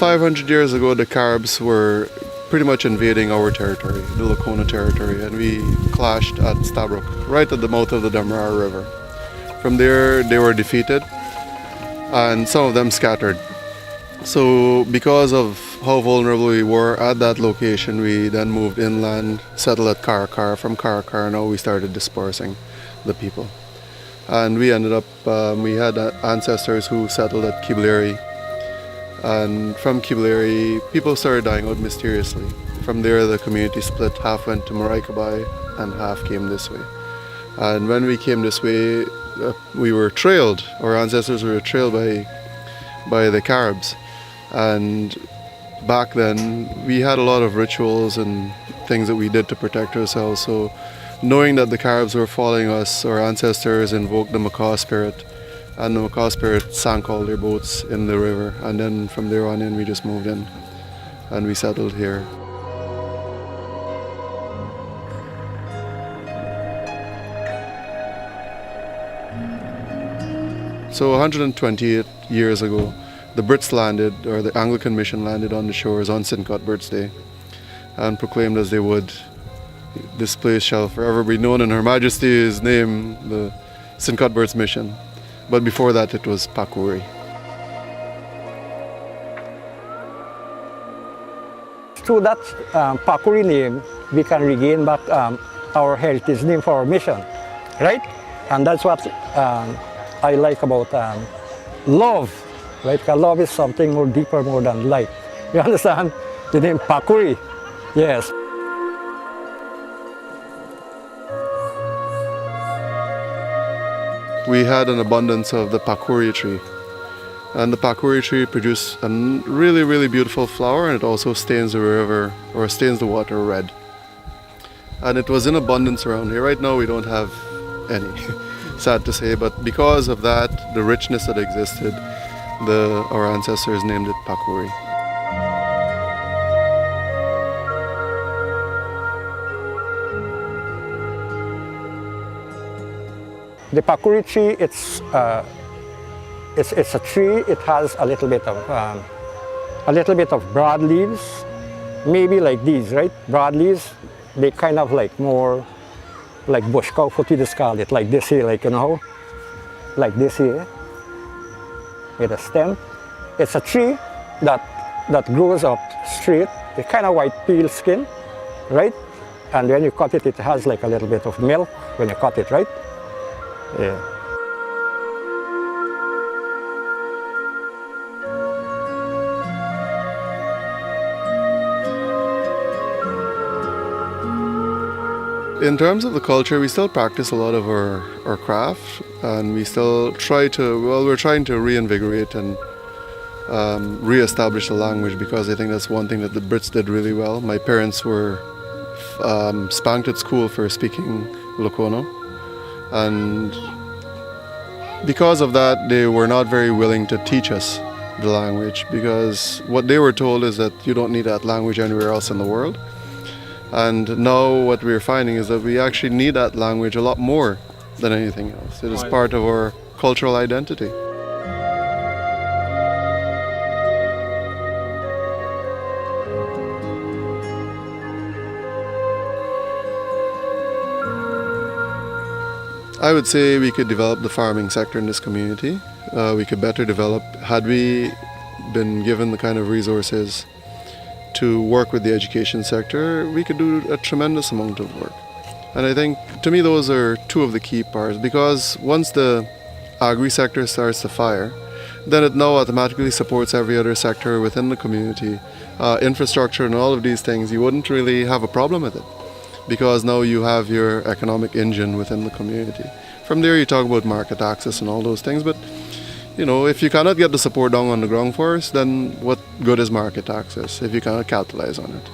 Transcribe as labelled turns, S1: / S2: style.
S1: 500 years ago, the Caribs were pretty much invading our territory, the Lacona territory, and we clashed at Stabroek, right at the mouth of the Demerara River. From there, they were defeated, and some of them scattered. So because of how vulnerable we were at that location, we then moved inland, settled at Karakar. From Karakar, now we started dispersing the people. And we ended up, we had ancestors who settled at Kibleri. And from Kibleri, people started dying out mysteriously. From there, the community split. Half went to Maraikabai and half came this way. And when we came this way, we were trailed. Our ancestors were trailed by the Caribs. And back then, we had a lot of rituals and things that we did to protect ourselves. So knowing that the Caribs were following us, our ancestors invoked the macaw spirit, and the macaw spirit sank all their boats in the river. And then from there on in, we just moved in and we settled here. So 128 years ago, the Brits landed, or the Anglican mission landed on the shores on St. Cuthbert's Day and proclaimed as they would, "This place shall forever be known in Her Majesty's name, the St. Cuthbert's mission." But before that, it was Pakuri.
S2: Through that Pakuri name, we can regain back our heritage name for our mission, right? And that's what I like about love, right? Because love is something more deeper, more than life. You understand? The name Pakuri, yes.
S1: We had an abundance of the Pakuri tree. And the Pakuri tree produces a really, really beautiful flower, and it also stains the river, or stains the water red. And it was in abundance around here. Right now we don't have any, sad to say, but because of that, the richness that existed, our ancestors named it Pakuri.
S2: The Pakuri tree, it's a tree. It has a little bit of broad leaves, maybe like these, right? Broad leaves. They kind of like more like bush cow just call it, like this here, like, you know, like this here, with a stem. It's a tree that grows up straight. It's kind of white peel skin, right? And when you cut it, it has like a little bit of milk when you cut it, right? Yeah.
S1: In terms of the culture, we still practice a lot of our craft, and we still try to, well, we're trying to reinvigorate and re-establish the language, because I think that's one thing that the Brits did really well. My parents were spanked at school for speaking Lokono, and because of that, they were not very willing to teach us the language, because what they were told is that you don't need that language anywhere else in the world. And now what we're finding is that we actually need that language a lot more than anything else. It is part of our cultural identity. I would say we could develop the farming sector in this community. We could better develop, had we been given the kind of resources to work with the education sector, we could do a tremendous amount of work. And I think, to me, those are two of the key parts, because once the agri-sector starts to fire, then it now automatically supports every other sector within the community. Infrastructure and all of these things, you wouldn't really have a problem with it, because now you have your economic engine within the community. From there you talk about market access and all those things, but you know, if you cannot get the support down on the ground for us, then what good is market access if you cannot capitalize on it?